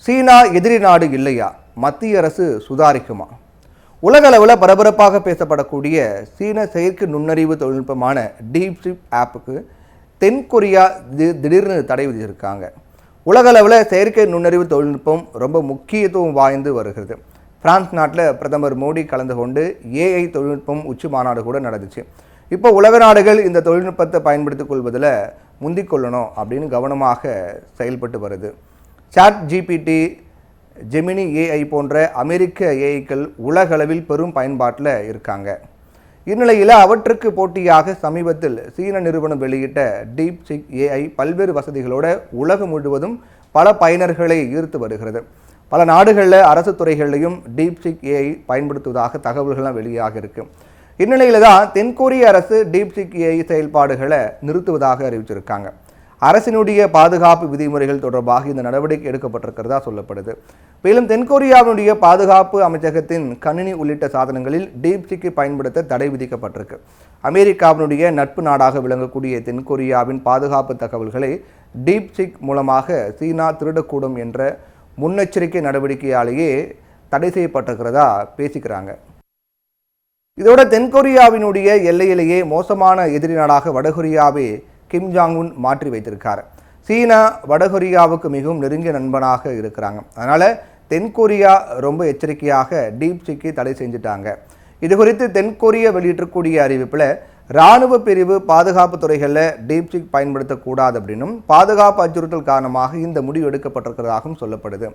சீனா எதிரி நாடு இல்லையா? மத்திய அரசு சுதாரிக்குமா? உலகளவில் பரபரப்பாக பேசப்படக்கூடிய சீன செயற்கை நுண்ணறிவு தொழில்நுட்பமான டீப்சீக் ஆப்புக்கு தென்கொரியா திடீர்னு தடை விதிச்சிருக்காங்க. உலகளவில் செயற்கை நுண்ணறிவு தொழில்நுட்பம் ரொம்ப முக்கியத்துவம் வாய்ந்து வருகிறது. பிரான்ஸ் நாட்டில் பிரதமர் மோடி கலந்து கொண்டு ஏஐ தொழில்நுட்பம் உச்சி மாநாடு கூட நடந்துச்சு. இப்போ உலக நாடுகள் இந்த தொழில்நுட்பத்தை பயன்படுத்திக் கொள்வதில் முந்திக்கொள்ளணும் அப்படின்னு கவனமாக செயல்பட்டு வருது. சாட் ஜிபிடி, ஜெமினி ஏஐ போன்ற அமெரிக்க ஏஐக்கள் உலகளவில் பெரும் பயன்பாட்டில் இருக்காங்க. இந்நிலையில் அவற்றுக்கு போட்டியாக சமீபத்தில் சீன நிறுவனம் வெளியிட்ட டீப்சீக் ஏஐ பல்வேறு வசதிகளோட உலகம் முழுவதும் பல பயனர்களை ஈர்த்து வருகிறது. பல நாடுகளில் அரசு துறைகளிலையும் டீப்சீக் ஏஐ பயன்படுத்துவதாக தகவல்கள்லாம் வெளியாக இருக்கு. இந்நிலையில் தான் தென்கொரிய அரசு டீப்சீக் ஏஐ செயல்பாடுகளை நிறுத்துவதாக அறிவிச்சிருக்காங்க. அரசினுடைய பாதுகாப்பு விதிமுறைகள் தொடர்பாக இந்த நடவடிக்கை எடுக்கப்பட்டிருக்கிறதா சொல்லப்படுது. மேலும் தென்கொரியாவினுடைய பாதுகாப்பு அமைச்சகத்தின் கணினி உள்ளிட்ட சாதனங்களில் டீப்சீக்கை பயன்படுத்த தடை விதிக்கப்பட்டிருக்கு. அமெரிக்காவினுடைய நட்பு நாடாக விளங்கக்கூடிய தென்கொரியாவின் பாதுகாப்பு தகவல்களை டீப்சீக் மூலமாக சீனா திருடக்கூடும் என்ற முன்னெச்சரிக்கை நடவடிக்கையாலேயே தடை செய்யப்பட்டிருக்கிறதா பேசிக்கிறாங்க. இதோட தென்கொரியாவினுடைய எல்லையிலேயே மோசமான எதிரி நாடாக வடகொரியாவை கிம் ஜாங் உன் மாற்றி வைத்திருக்கார். சீனா வடகொரியாவுக்கு மிகவும் நெருங்கிய நண்பனாக இருக்கிறாங்க. அதனால் தென்கொரியா ரொம்ப எச்சரிக்கையாக டீப்சீக்கை தடை செஞ்சுட்டாங்க. இது குறித்து தென்கொரியா வெளியிட்டிருக்கூடிய அறிவிப்பில் இராணுவ பிரிவு பாதுகாப்பு துறைகளில் டீப்சீக் பயன்படுத்தக்கூடாது அப்படின்னும் பாதுகாப்பு அச்சுறுத்தல் காரணமாக இந்த முடிவு எடுக்கப்பட்டிருக்கிறதாகவும் சொல்லப்படுது.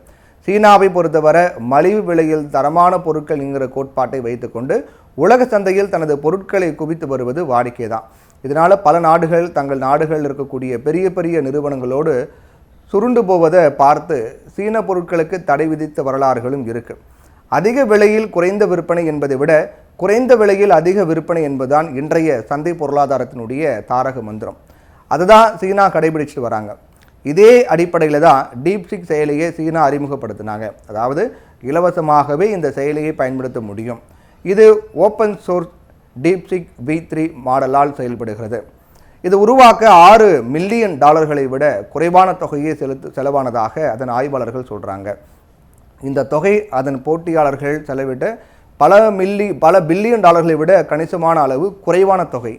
சீனாவை பொறுத்தவரை மலிவு விலையில் தரமான பொருட்கள் என்கிற கோட்பாட்டை வைத்துக்கொண்டு உலக சந்தையில் தனது பொருட்களை குவித்து வருவது வாடிக்கை தான். இதனால் பல நாடுகள் தங்கள் நாடுகளில் இருக்கக்கூடிய பெரிய பெரிய நிறுவனங்களோடு சுருண்டு போவதை பார்த்து சீன பொருட்களுக்கு தடை விதித்த வரலாறுகளும் இருக்குது. அதிக விலையில் குறைந்த விற்பனை என்பதை விட குறைந்த விலையில் அதிக விற்பனை என்பதுதான் இன்றைய சந்தை பொருளாதாரத்தினுடைய தாரக மந்திரம். அதுதான் சீனா கடைபிடிச்சிட்டு வராங்க. இதே அடிப்படையில் தான் டீப்சீக் செயலியை சீனா அறிமுகப்படுத்தினாங்க. அதாவது இலவசமாகவே இந்த செயலியை பயன்படுத்த முடியும். இது ஓப்பன் சோர்ஸ் டீப்சீக் V3 மாடலால் செயல்படுகிறது. இது உருவாக்க $6 மில்லியன் விட குறைவான தொகையே செலவானதாக அதன் ஆய்வாளர்கள் சொல்கிறாங்க. இந்த தொகை அதன் போட்டியாளர்கள் செலவிட்ட பல பில்லியன் டாலர்களை விட கணிசமான அளவு குறைவான தொகை.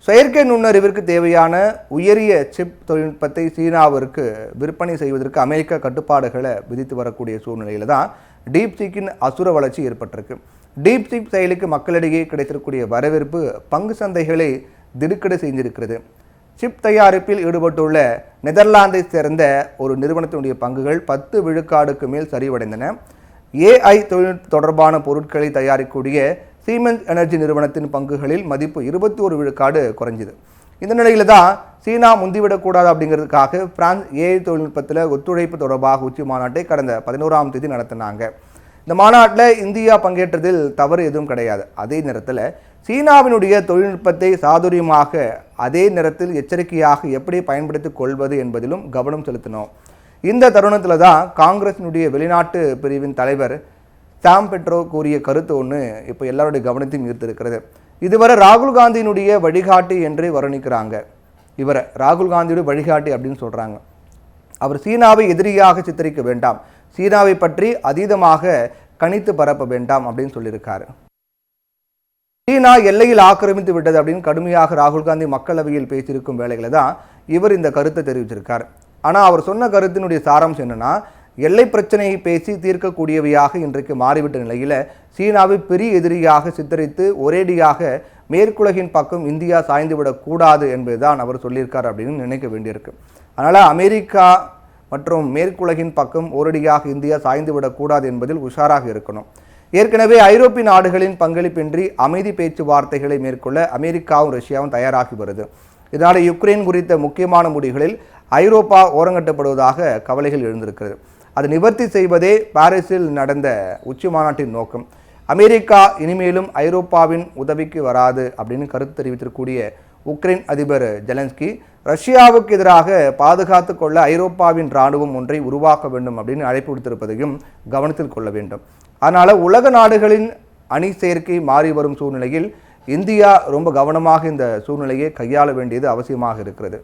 செயற்கை நுண்ணறிவிற்கு தேவையான உயரிய சிப் தொழில்நுட்பத்தை சீனாவிற்கு விற்பனை செய்வதற்கு அமெரிக்கா கட்டுப்பாடுகளை விதித்து வரக்கூடிய சூழ்நிலையில் தான் டீப்சீக்கின் அசுர வளர்ச்சி ஏற்பட்டிருக்கு. டீப்சீக் செயலிக்கு மக்களிடையே கிடைத்திருக்கக்கூடிய வரவேற்பு பங்கு சந்தைகளை திடுக்கிட செஞ்சிருக்கிறது. சிப் தயாரிப்பில் ஈடுபட்டுள்ள நெதர்லாந்தை சேர்ந்த ஒரு நிறுவனத்தினுடைய பங்குகள் 10 விழுக்காடுக்கு மேல் சரிவடைந்தன. ஏஐ தொழில் தொடர்பான பொருட்களை தயாரிக்கக்கூடிய சீமென்ஸ் எனர்ஜி நிறுவனத்தின் பங்குகளில் மதிப்பு 21 விழுக்காடு குறைஞ்சிது. இந்த நிலையில் தான் சீனா முந்திவிடக்கூடாது அப்படிங்கிறதுக்காக பிரான்ஸ் ஏஐ தொழில்நுட்பத்தில் ஒத்துழைப்பு தொடர்பாக உச்சி மாநாட்டை கடந்த 11ஆம் தேதி நடத்தினாங்க. இந்த மாநாட்டில் இந்தியா பங்கேற்றதில் தவறு எதுவும் கிடையாது. அதே நேரத்தில் சீனாவினுடைய தொழில்நுட்பத்தை சாதுரியமாக அதே நேரத்தில் எச்சரிக்கையாக எப்படி பயன்படுத்திக் கொள்வது என்பதிலும் கவனம் செலுத்தினோம். இந்த தருணத்தில் தான் காங்கிரசினுடைய வெளிநாட்டு பிரிவின் தலைவர் சாம் பெட்ரோ கூறிய கருத்து ஒன்று இப்போ எல்லாருடைய கவனத்தையும் ஈர்த்திருக்கிறது. இதுவரை ராகுல் காந்தியினுடைய வழிகாட்டி என்று வர்ணிக்கிறாங்க. இவரை ராகுல் காந்தியுடைய வழிகாட்டி அப்படின்னு சொல்கிறாங்க. அவர் சீனாவை எதிரியாக சித்தரிக்க வேண்டாம், சீனாவை பற்றி அதீதமாக கணித்து பரப்ப வேண்டாம் அப்படின்னு சொல்லியிருக்காரு. சீனா எல்லையில் ஆக்கிரமித்து விட்டது அப்படின்னு கடுமையாக ராகுல் காந்தி மக்களவையில் பேசியிருக்கும் வேளையில தான் இவர் இந்த கருத்தை தெரிவிச்சிருக்கார். ஆனால் அவர் சொன்ன கருத்தினுடைய சாராம்சம் என்னன்னா, எல்லை பிரச்சனையை பேசி தீர்க்கக்கூடியவையாக இன்றைக்கு மாறிவிட்ட நிலையில் சீனாவை பெரிய எதிரியாக சித்தரித்து ஒரேடியாக மேற்குலகின் பக்கம் இந்தியா சாய்ந்துவிடக்கூடாது என்பதுதான் அவர் சொல்லியிருக்கார் அப்படின்னு நினைக்க வேண்டியிருக்கு. அதனால் அமெரிக்கா மற்றும் மேற்குலகின் பக்கம் ஒரேடியாக இந்தியா சாய்ந்துவிடக்கூடாது என்பதில் உஷாராக இருக்கணும். ஏற்கனவே ஐரோப்பிய நாடுகளின் பங்களிப்பின்றி அமைதி பேச்சுவார்த்தைகளை மேற்கொள்ள அமெரிக்காவும் ரஷ்யாவும் தயாராகி வருது. இதனால் யுக்ரைன் குறித்த முக்கியமான முடிவுகளில் ஐரோப்பா ஓரங்கட்டப்படுவதாக கவலைகள் எழுந்திருக்கிறது. அதை நிவர்த்தி செய்வதே பாரிஸில் நடந்த உச்சி மாநாட்டின் நோக்கம். அமெரிக்கா இனிமேலும் ஐரோப்பாவின் உதவிக்கு வராது அப்படின்னு கருத்து தெரிவித்திருக்கக்கூடிய உக்ரைன் அதிபர் ஜெலன்ஸ்கி ரஷ்யாவுக்கு எதிராக பாதுகாத்து கொள்ள ஐரோப்பாவின் இராணுவம் ஒன்றை உருவாக்க வேண்டும் அப்படின்னு அழைப்பு விடுத்திருப்பதையும் கவனத்தில் கொள்ள வேண்டும். அதனால் உலக நாடுகளின் அணி சேர்க்கை மாறி வரும் சூழ்நிலையில் இந்தியா ரொம்ப கவனமாக இந்த சூழ்நிலையை கையாள வேண்டியது அவசியமாக இருக்கிறது.